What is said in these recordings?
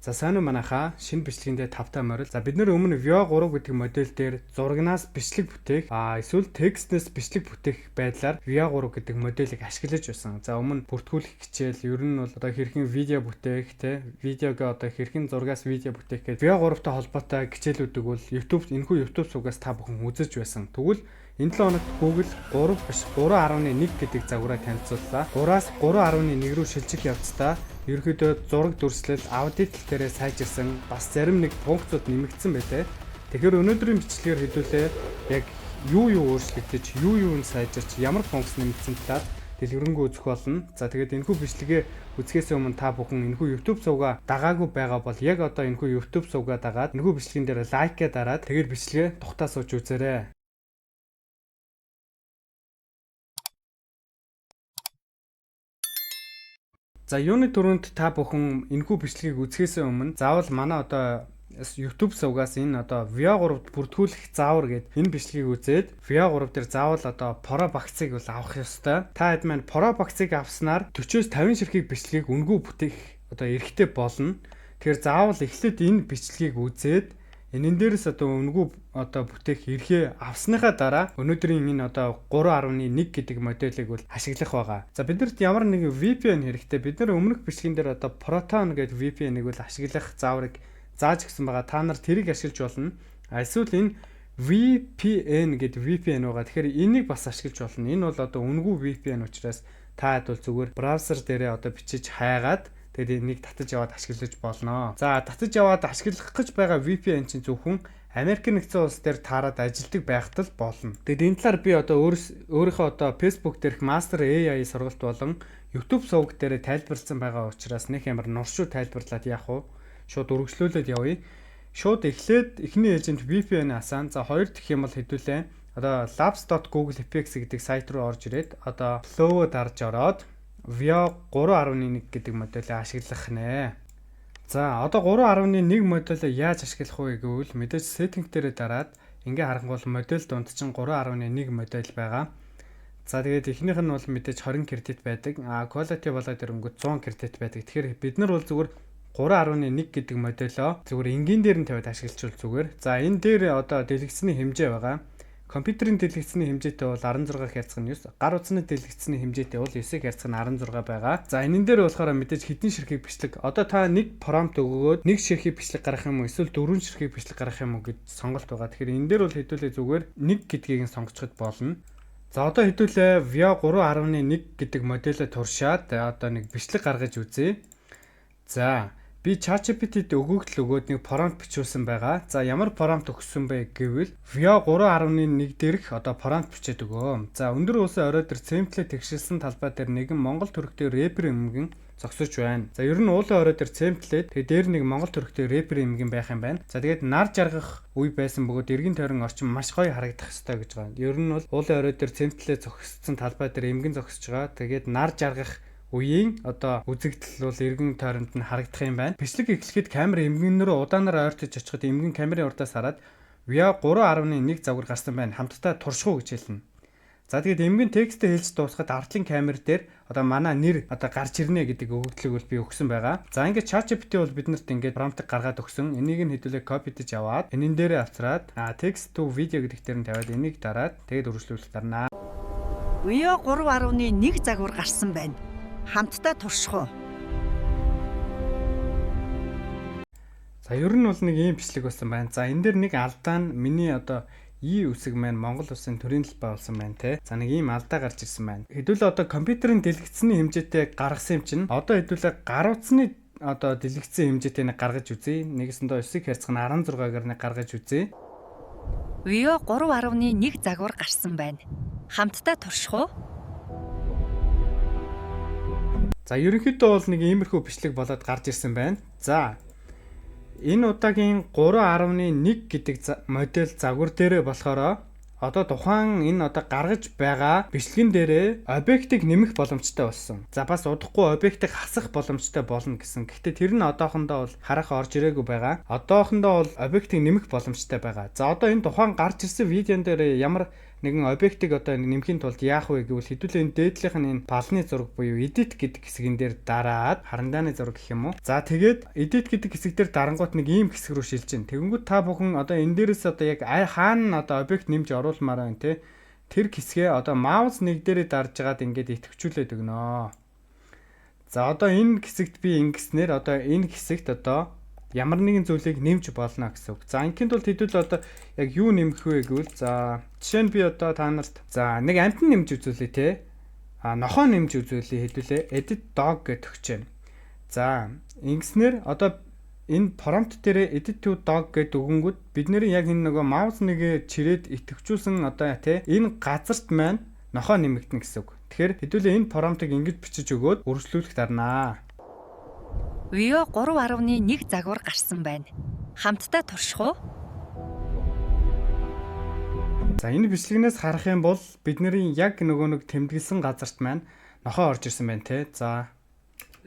За сайн уу манайхаа шинэ бичлэгэндээ тавтай морил. За бид нэр өмнө Veo 3 гэдэг модель дээр зурагнаас бичлэг бүтээх эсвэл текстнээс бичлэг бүтээх байдлаар Veo 3 гэдэг моделийг ашиглаж байсан. За өмнө бүртгүүлэх хичээл ер нь бол одоо хэрхэн видео бүтээх те видеого одоо хэрхэн зургаас видео бүтээх гэдэг Veo 3-тай холбоотой хичээлүүдийг бол энэхүү YouTube сувгаас та бүхэн үзэж байсан. Тэгвэл энэ 7 хоногт Google 3.1 гэдэг загвараа танилцууллаа. 3-аас 3.1 рүү шилжих явцдаа ерөнхийдөө зураг дүрслэл, аудит хэлтээрээ сайжирсан, бас зарим нэг функцууд нэмэгдсэн байлээ. Тэгэхээр өнөөдрийн бичлэгээр хэдүүлээ яг юу өөрчлөгдөж, юу нь сайжирч, ямар функц нэмэгдсэн талаар дэлгэрэнгүй үзэх болно. За тэгээд энэхүү бичлэгээ үзэхээс өмнө та бүхэн энэхүү YouTube сувгаа дагаагүй байгаа бол яг одоо энэхүү YouTube сувгаа дагаад энэхүү бичлэгэн дээр лайкгээ дараад тэгээд бичлэгээ тухтаа сууж үзээрэй. За юуны төрөнд та бүхэн энэхүү бичлэгийг үзэхээс өмнө заавал манай одоо YouTube сувгаас энэ одоо Veo 3-д бүртгүүлэх заавар гэдэг энэ бичлэгийг үзээд Veo 3 дээр заавал одоо Pro багцыг бол авах ёстой. Та хэд маань Pro багцыг авснаар 40-50 ширхэг бичлэгийг үнгүй бүтээх одоо эрэхтэй болно. Тэгэхээр заавал эхлээд энэ бичлэгийг үзээд энэ дээрээс одоо үнгүй одоо бүтээх эрхээ авсныхаа дараа өнөөдрийн энэ одоо 3.1 гэдэг моделийг бол ашиглах байгаа. За биднэрт ямар нэгэн VPN хэрэгтэй. Бид нар өмнөх бичлэгэн дээр одоо Proton гэдэг VPN-ийг бол ашиглах зааврыг зааж өгсөн байгаа. Та нар тэрийг ашиглаж болно. Эсвэл энэ VPN гэдэг VPN байгаа. Тэгэхээр энийг бас ашиглаж болно. Энэ бол одоо үнгүй VPN учраас та хэд бол зүгээр браузер дээрээ одоо бичиж хайгаад тэгээд энийг татаж яваад ашиглаж болно. За татаж яваад ашиглах гэж байгаа VPN чинь зөвхөн Америк нэгдсэн улс дээр таарад ажилдаг байхад л болно. Тэгээд энэ талаар би одоо өөрийнхөө одоо Facebook дээрх Master AI сургалт болон YouTube сувг дээр тайлбарлсан байгаа учраас нэг ямар нуршуу тайлбарлаад яах вэ? Шууд үргэлжлүүлээд явъя. Шууд эхлээд эхний ээлжинд VPN асаан. За хоёр дахь юм бол хэдүүлээ одоо labs.google.fx гэдэг сайт руу орж ирээд одоо flow дарж ороод Veo 3.1 гэдэг модулийг ашиглах нэ. За одоо 3.1 модулийг яаж ашиглах вэ гэвэл мэдээж setting дээр дараад ингээ харангуул модуль дунд чинь 3.1 модуль байгаа. За тэгээд эхнийх нь бол мэдээж 20 кредит байдаг. Quality болоод ирэнгүүт 100 кредит байдаг. Тэгэхээр бид нар бол зүгээр 3.1 гэдэг модулоо зүгээр энгийн дээр нь тавиад ашиглачвал зүгээр. За энэ дээр одоо дэлгэцний хэмжээ байгаа. Компьютерийн дэлгэцний хэмжээтэй бол 16 Hz нь 9, гар утасны дэлгэцний хэмжээтэй бол 9 Hz нь 16 байгаа. За энэ дээр болохоор мэдээж хэдэн ширхэг бичлэг. Одоо та нэг промпт өгөөд нэг ширхэг бичлэг гаргах юм уу эсвэл дөрвөн ширхэг бичлэг гаргах юм уу гэж сонголт байгаа. Тэгэхээр энэ дээр бол хэдүүлээ зүгээр нэг гэдгийг нь сонгочход болно. За одоо хэдүүлээ Veo 3.1 гэдэг модулийг туршаад одоо нэг бичлэг гаргаж үзье. За би ChatGPT-д өгөөд нэг промпт бичүүлсэн байгаа. За ямар промпт өгсөн бэ гэвэл Veo 3.1 дээрх одоо промпт бичээд өгөө. За өндөр улсын орой дээр темплейт тэгшилсэн талбай дээр нэгэн Монгол төрхтэй рэпер эмгэн зогсож байна. За ер нь уулын орой дээр темплейт тэгээ дээр нэг Монгол төрхтэй рэпер эмгэн байх юм байна. За тэгээд нар жаргах үе байсан бөгөөд эргэн тойрон орчин маш гоё харагдах ёстой гэж байгаа. Ер нь бол уулын орой дээр темплейт зогссон талбай дээр эмгэн зогсож байгаа. Тэгээд нар жаргах үеийн одоо үзэгдэл бол эргэн тойронд нь харагдах юм байна. Бичлэг эхлэхэд камер эмгэн рүү удаанаар ойртож очиход эмгэн камерын урдаас хараад Veo 3.1 загвар гарсан байна. Хамтдаа туршихуу гэж хэлнэ. За тэгээд эмгэн текстээ хэлж дуусгаад ардлын камер дээр одоо манай нэр одоо гарч ирнэ гэдэг өгөгдлийг бол би өгсөн байгаа. За ингээд ChatGPT бол биднэрт ингээд промптыг гаргаад өгсөн. Энийг нь хэдүүлээ копидж аваад энэн дээрээ авчраад text to video гэдэг дээр нь тавиад энийг дараад тэгээд үргэлжлүүлэх дарнаа. Veo 3.1 загвар гарсан байна. Хамтдаа турших уу? За ер нь бол нэг ийм бичлэг болсон байна. За энэ дээр нэг алдаа нь миний одоо үсэг маань Монгол улсын төрийн талбай болсон байна те. За нэг ийм алдаа гарч ирсэн байна. Хэдүүлээ одоо компьютерийн дэлгэцний хэмжээтэй гаргасан юм чинь одоо хэдүүлээ гар утасны одоо дэлгэцийн хэмжээтэй нэг гаргаж үзье. Нэгэсэндээ 9 Hz нь 16-гаар нэг гаргаж үзье. Veo 3.1 загвар гарсан байна. Хамтдаа турших уу? За ерөнхийдөө бол нэг иймэрхүү бичлэг болоод гарч ирсэн байна. За энэ удаагийн 3.1 гэдэг модель загвар дээрээ болохоор одоо тухайн энэ одоо гаргаж байгаа бичлэгэн дээрээ объектыг нэмэх боломжтой болсон. За бас удахгүй объектыг хасах боломжтой болно гэсэн. Гэхдээ тэр нь одоохондоо бол харах орж ирээгүй байгаа. Одоохондоо бол объектыг нэмэх боломжтой байгаа. За одоо энэ тухайн гарч ирсэн видеон дээр ямар нэгэн объектыг одоо нэмхийн тулд яах вэ гэвэл хэдүүлээ энэ дээдлийнх нь энэ балны зураг буюу edit гэдэг хэсгэн дээр дараад харандааны зураг гэх юм уу. За тэгээд edit гэдэг хэсэг дээр дарангуут нэг ийм хэсэг рүү шилжиж байна. Тэгэнгүүт та бүхэн одоо энэ дээрээс одоо яг хаана одоо объект нэмж оруулмаар байна те. Тэр хэсгээ одоо маус нэг дээрээ дарж ягаад ингээд идэвхжүүлээд өгнө. За одоо энэ хэсэгт би ингэснээр одоо энэ хэсэгт одоо ямар нэгэн зүйлийг нэмж болно гэсэн үг. За ингийн тулд хэдүүл одоо яг юу нэмэх вэ гэвэл за жишээ нь би одоо та нарт за нэг амтан нэмж үзүүлээ те. Нохоо нэмж үзүүлээ хэдүүлээ edit dog гэж өгч байна. За ингэснээр одоо энэ prompt дээр edit to dog гэдэг өгөнгүүд бид нэр яг энэ нөгөө маус нэгэ чирээд идэвхжүүлсэн одоо те энэ газарт маань нохоо нэмэгдэнэ гэсэн үг. Тэгэхээр хэдүүлээ энэ prompt-ыг ингэж бичиж өгөөд үргэлжлүүлэх дарнаа. Vio 3.1 загвар гарсан байна. Хамтдаа турших уу? За энэ бичлэгнээс харах юм бол бидний яг нөгөө нэг тэмдэглэсэн газарт маань нохоо орж ирсэн байна те. За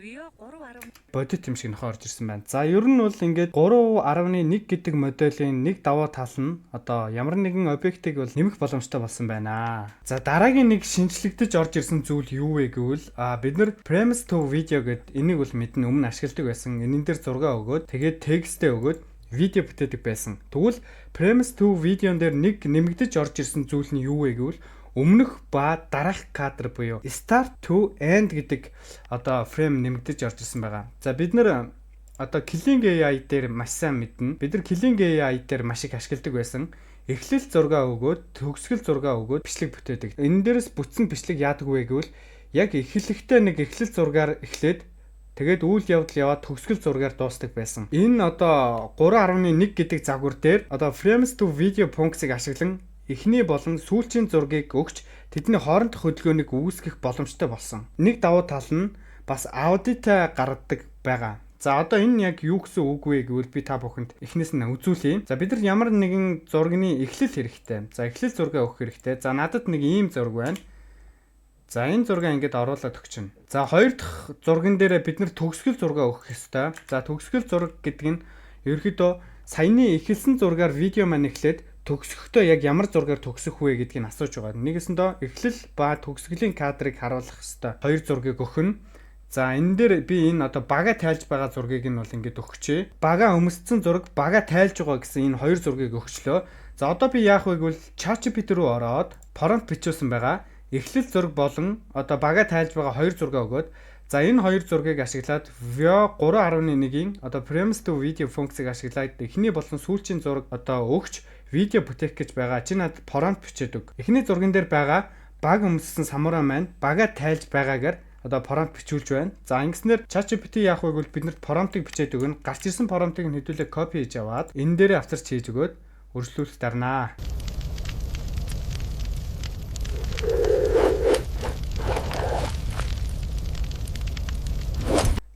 Vio 3.1 бодит юм шиг нохоо орж ирсэн байна. За ер нь бол ингээд 3.1 гэдэг моделийн нэг даваа тал нь одоо ямар нэгэн объектыг бол нэмэх боломжтой болсон байна. За дараагийн нэг шинжлэгдэж орж ирсэн зүйл юу вэ гэвэл бид нар Premise to Video гэдэг энийг бол мэднэ өмнө ашигладаг байсан. Энэн дээр зураг өгөөд тэгээд текстээ өгөөд видео бүтээдэг байсан. Тэгвэл Premise to Video-н дээр нэг нэмэгдэж орж ирсэн зүйл нь юу вэ гэвэл өмнөх ба дараах кадр буюу start to end гэдэг одоо фрейм нэмэгдэж орж ирсэн байгаа. За бид нэр одоо Killing AI дээр маш сайн мэднэ. Бид нар Killing AI дээр маш их ашигладаг байсан. Эхлэл зураг өгөөд төгсгөл зураг өгөөд бичлэг бүтээдэг. Энэ дээрээс бүтсэн бичлэг яадаг вэ гэвэл яг эхлэхдээ нэг эхлэл зургаар эхлээд тэгээд үйл явдал яваад төгсгөл зургаар дуустдаг байсан. Энэ одоо 3.1 гэдэг загвар дээр одоо frames to video функцийг ашиглан эхний болон сүүлчийн зургийг өгч тэдний хоорондох хөдөлгөөнийг үүсгэх боломжтой болсон. Нэг давуу тал нь бас аудит гаргадаг байгаа. За одоо энэ яг юу гэсэн үг вэ гэвэл би та бүхэнд эхнээс нь үзүүлье. За бид нар ямар нэгэн зургийн эхлэл хэрэгтэй. За эхлэл зургаа өгөх хэрэгтэй. За надад нэг ийм зураг байна. За энэ зургаа ингээд оруулаад өгчнө. За хоёр дахь зурган дээр бид нар төгсгөл зургаа өгөх ёстой. За төгсгөл зураг гэдэг нь ерөөдөө саяны эхэлсэн зургаар видео маань эхлээд төгсөхдөө яг ямар зургаар төгсөх вэ гэдгийг асууж байгаа. Нэгэсэндээ эхлэл ба төгсгөлийн кадрыг харуулах хэрэгтэй. Хоёр зургийг өгнө. За энэ дээр би энэ одоо бага тайлж байгаа зургийг нь бол ингээд өгчээ. Бага өмсцэн зураг, бага тайлж байгаа гэсэн энэ хоёр зургийг өгчлөө. За одоо би яах вэ гэвэл ChatGPT рүү ороод prompt бичүүлсэн байгаа. Эхлэл зураг болон одоо бага тайлж байгаа хоёр зургаа өгөөд за энэ хоёр зургийг ашиглаад Veo 3.1-ийн одоо Premise to Video функцийг ашиглаад эхний болон сүүлчийн зураг одоо өгч видео бүтээх гэж байгаа. Чи надад prompt бичээд өг. Эхний зурган дээр байгаа баг өмссөн самурай маань бага тайлж байгаагаар одоо prompt бичүүлж байна. За ингэснээр ChatGPT яах вэ гэвэл биднэрт prompt-ыг бичээд өгнө. Гарч ирсэн prompt-ыг нь хэдүүлээ copy хийж аваад энэ дээрээ авчирч хийж өгөөд үргэлжлүүлэх дарнаа.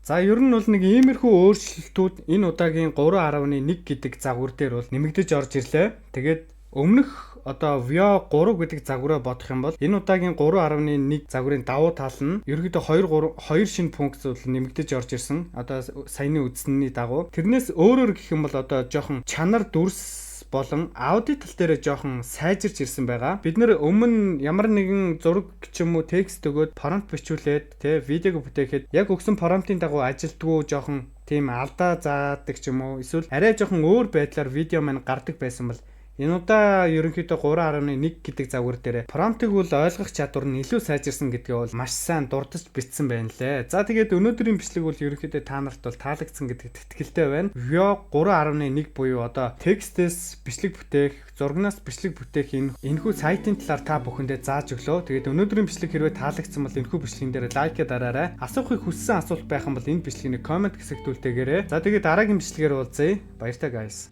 За ер нь бол нэг иймэрхүү өөрчлөлтүүд энэ удаагийн 3.1 гэдэг загвар дээр бол нэмэгдэж орж ирлээ. Тэгээд өмнөх одоо Veo 3 гэдэг загвараа бодох юм бол энэ удаагийн 3.1 загварын давуу тал нь ерөнхийдөө 2 шинэ функц бол нэмэгдэж орж ирсэн. Одоо саяны үзсний дагуу. Тэрнээс өөрөөр гэх юм бол одоо жоохон чанар дүрс болон аудит тал дээр жоохон сайжирч ирсэн байгаа. Бид нэр өмнө ямар нэгэн зураг ч юм уу текст өгөөд prompt бичүүлээд тэ видеог бүтээхэд яг өгсөн prompt-ийн дагуу ажилтгүй жоохон тийм алдаа заадаг ч юм уу эсвэл арай жоохон өөр байдлаар видео маань гардаг байсан бол энэ удаа ерөнхийдөө 3.1 гэдэг загвар дээр prompt-ыг бол ойлгох чадвар нь илүү сайжирсан гэдгээ бол маш сайн дурдж бичсэн байна лээ. За тэгээд өнөөдрийн бичлэг бол ерөнхийдөө та нарт бол таалагдсан гэдэгт итгэлтэй байна. Veo 3.1 буюу одоо текстээс бичлэг бүтээх, зурагнаас бичлэг бүтээх энэхүү сайтын талаар та бүхэндээ зааж өглөө. Тэгээд өнөөдрийн бичлэг хэрвээ таалагдсан бол энэхүү бичлэгэн дээр лайк дараарай. Асуухыг хүссэн асуулт байх юм бол энэ бичлэгийг комент хэсэгт үлдээгээрэй. За тэгээд дараагийн бичлэгээр уулзъя. Баяртай guys.